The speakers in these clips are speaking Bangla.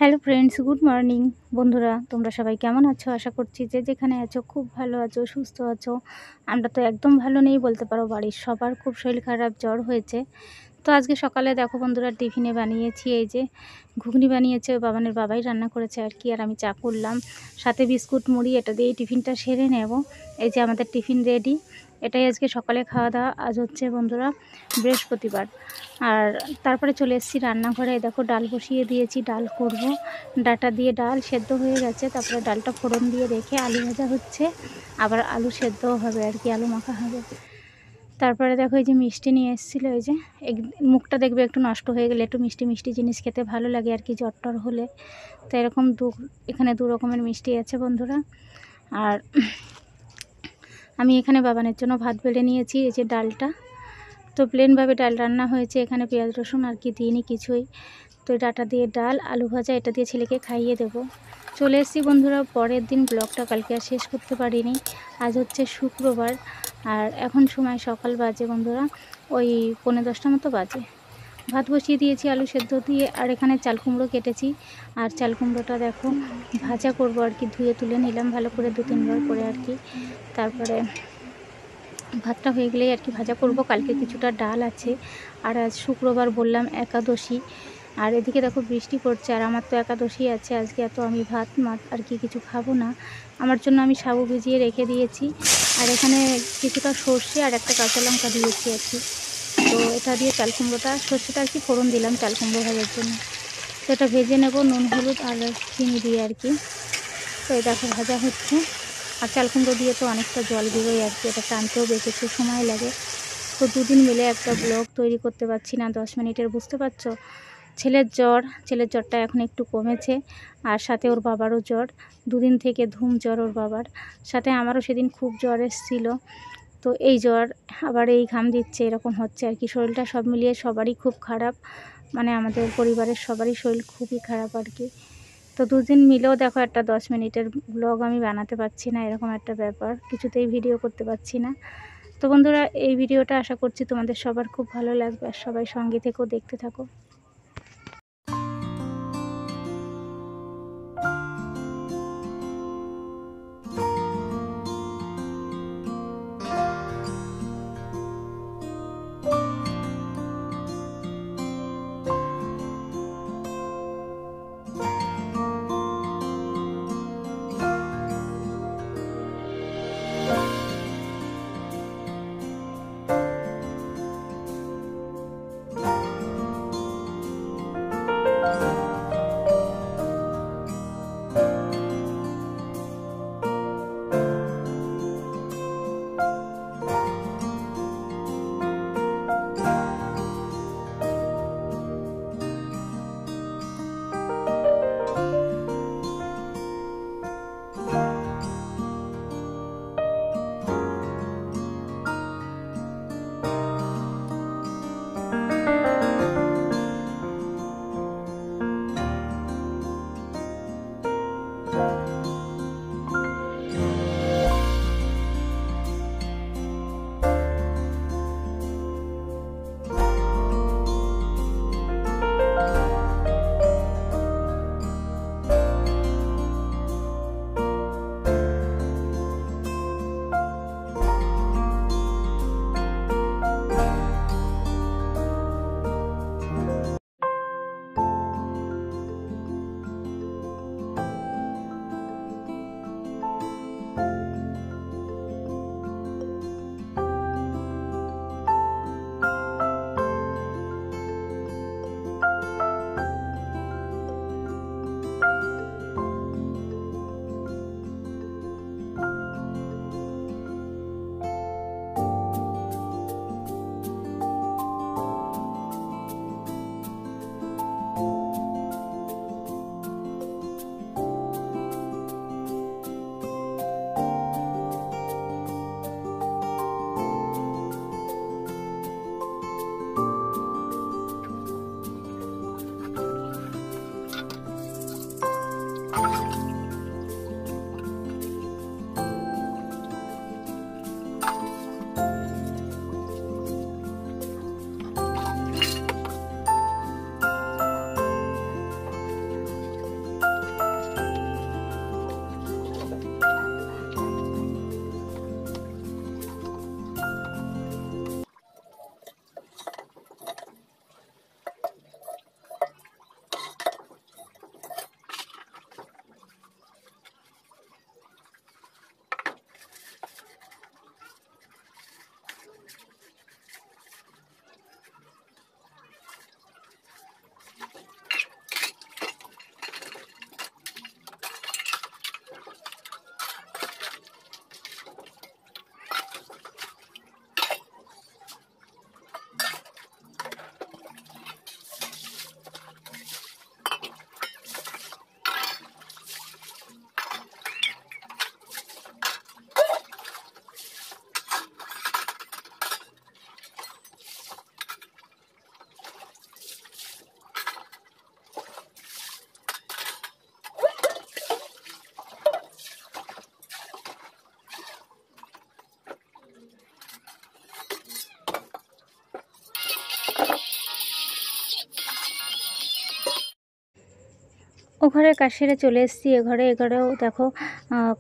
Hello friends, good morning. বন্ধুরা, তোমরা সবাই কেমন আছো? আশা করছি যে যেখানে আছো খুব ভালো আছো, সুস্থ আছো। আমরা তো একদম ভালো নেই বলতে পারো, বাড়ির সবার খুব শরীর খারাপ, জ্বর হয়েছে। তো আজকে সকালে দেখো বন্ধুরা, টিফিনে বানিয়েছি এই যে ঘুগনি বানিয়েছে, বাবানের বাবাই রান্না করেছে আর কি, আর আমি চা করলাম, সাথে বিস্কুট মুড়ি, এটা দিয়ে টিফিনটা সেরে নেব। এই যে আমাদের টিফিন রেডি, এটাই আজকে সকালে খাওয়া দাওয়া। আজ হচ্ছে বন্ধুরা বৃহস্পতিবার। আর তারপরে চলে এসেছি রান্নাঘরে। দেখো ডাল বসিয়ে দিয়েছি, ডাল করব। ডাটা দিয়ে ডাল সেদ্ধ হয়ে গেছে, তারপরে ডালটা ফোড়ন দিয়ে রেখে আলু ভাজা হচ্ছে, আবার আলু সেদ্ধও হবে আর কি, আলু মাখা হবে। তারপরে দেখো এই যে মিষ্টি নিয়ে এসেছিলো, এই যে মুখটা দেখবে একটু নষ্ট হয়ে গেলে, একটু মিষ্টি মিষ্টি জিনিস খেতে ভালো লাগে আর কি, জ্বর টর হলে। তো এরকম এখানে দু রকমের মিষ্টি আছে বন্ধুরা। আর আমি এখানে বাবানের জন্য ভাত বেড়ে নিয়েছি। এই যে ডালটা তো প্লেনভাবে ডাল রান্না হয়েছে, এখানে পেঁয়াজ রসুন আর কি দিইনি কিছুই। তো ডাটা দিয়ে ডাল, আলু ভাজা, এটা দিয়ে ছেলেকে খাইয়ে দেব। চলে এসেছি বন্ধুরা পরের দিন। ব্লগটা কালকে আর শেষ করতে পারিনি। আজ হচ্ছে শুক্রবার, আর এখন সময় সকাল বাজে বন্ধুরা ওই 9:30 মতো বাজে। ভাত বসিয়ে দিয়েছি আলু সেদ্ধ দিয়ে, আর এখানে চাল কুমড়ো কেটেছি। আর চাল কুমড়োটা দেখো ভাজা করব আর কি, ধুয়ে তুলে নিলাম ভালো করে 2-3 বার করে আর কি। তারপরে ভাতটা হয়ে গেলেই আর কি ভাজা করব। কালকে কিছুটা ডাল আছে, আর আজ শুক্রবার বললাম, একাদশী। আর এদিকে দেখো বৃষ্টি পড়ছে, আর আমার তো একাদশী আছে আজকে, এত আমি ভাত মাছ আর কি কিছু খাবো না। আমার জন্য আমি সাবু ভিজিয়ে রেখে দিয়েছি, আর এখানে কিছুটা সর্ষে আর একটা কাঁচা লঙ্কা দিয়েছি আর কি। তো এটা দিয়ে চাল কুমড়োটা, সর্ষেটা আর কি ফোড়ন দিলাম চাল কুমড়ো ভাজার জন্য। তো এটা ভেজে নেব নুন হলুদ আর চিনি দিয়ে আর কি। তো এই দেখো ভাজা হচ্ছে। আর চাল কুমড়ো দিয়ে তো অনেকটা জল বেরোয় আর কি, এটা টানতেও বেশ একটু সময় লাগে। তো দুদিন মিলে একটা ব্লগ তৈরি করতে পারছি না 10 মিনিটের, বুঝতে পারছো। ছেলের জ্বরটা এখন একটু কমেছে, আর সাথে ওর বাবারও জ্বর। দুদিন থেকে ধুম জ্বর ওর বাবার, সাথে আমারও সেদিন খুব জ্বর এসেছিল। তো এই জ্বর আবার এই ঘাম দিচ্ছে, এরকম হচ্ছে আর কি। শরীরটা সব মিলিয়ে সবারই খুব খারাপ, মানে আমাদের পরিবারের সবারই শরীর খুবই খারাপ আর কি। তো দুদিন মিলেও দেখো একটা 10 মিনিটের ব্লগ আমি বানাতে পারছি না, এরকম একটা ব্যাপার, কিছুতেই ভিডিও করতে পারছি না। তো বন্ধুরা, এই ভিডিওটা আশা করছি তোমাদের সবার খুব ভালো লাগবে, আর সবাই সঙ্গে থেকেও দেখতে থাকো। ও ঘরের কাজ সেরে চলে এসেছি এঘরেও দেখো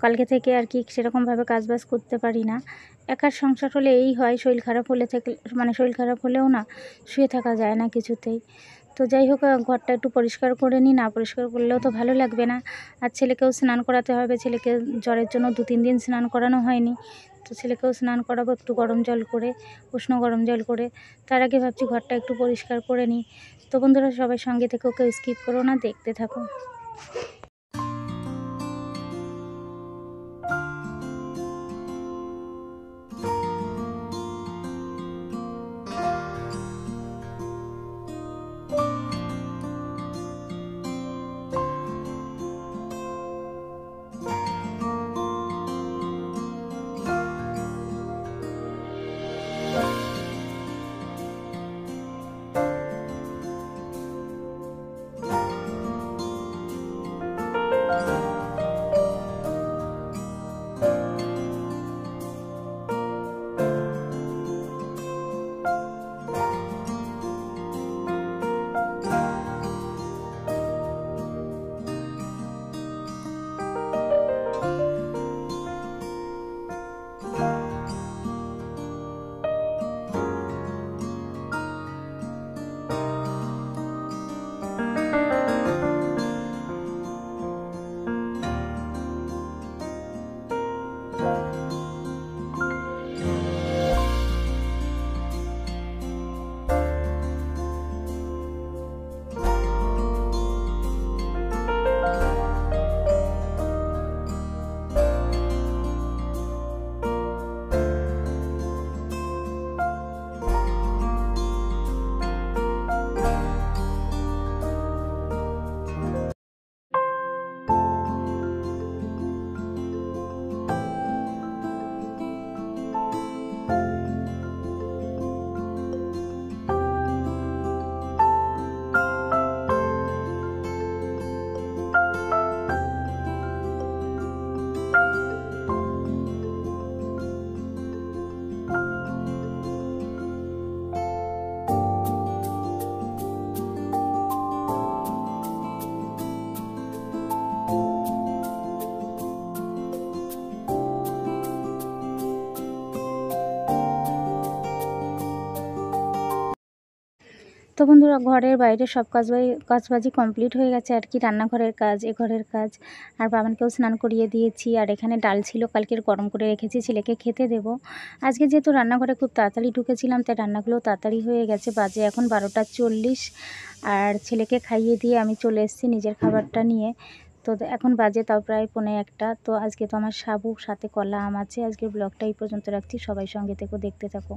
কালকে থেকে আর কি সেরকমভাবে কাজবাজ করতে পারি না। একার সংসার হলে এই হয়, শরীর খারাপ হলে থেকে মানে শরীর খারাপ হলেও না শুয়ে থাকা যায় না কিছুতেই। তো যাই হোক ঘরটা একটু পরিষ্কার করে নিই, না পরিষ্কার করলেও তো ভালো লাগবে না। আর ছেলেকেও স্নান করাতে হবে, ছেলেকে জ্বরের জন্য 2-3 দিন স্নান করানো হয়নি। তো ছেলেকেও স্নান করাবো একটু গরম জল করে, উষ্ণ গরম জল করে। তার আগে ভাবছি ঘরটা একটু পরিষ্কার করে নিই। তো বন্ধুরা সবাই সঙ্গে থেকেও কেউ স্কিপ করো না, দেখতে থাকো। তো বন্ধুরা ঘরের বাইরে সব কাজবাজি কমপ্লিট হয়ে গেছে আর কি। রান্নাঘরের কাজ, এ ঘরের কাজ, আর বাবানকেও স্নান করিয়ে দিয়েছি। আর এখানে ডাল ছিল কালকের, গরম করে রেখেছি, ছেলেকে খেতে দেব। আজকে যেহেতু রান্নাঘরে খুব তাড়াতাড়ি ঢুকেছিলাম তাই রান্নাগুলো তাড়াতাড়ি হয়ে গেছে। বাজে এখন 12টা 40। আর ছেলেকে খাইয়ে দিয়ে আমি চলে এসেছি নিজের খাবারটা নিয়ে। তো এখন বাজে তাও প্রায় 1:45। তো আজকে তো আমার সাবু সাথে কলা আম আছে। আজকের ব্লগটা এই পর্যন্ত রাখছি, সবাই সঙ্গে থেকো, দেখতে থাকো।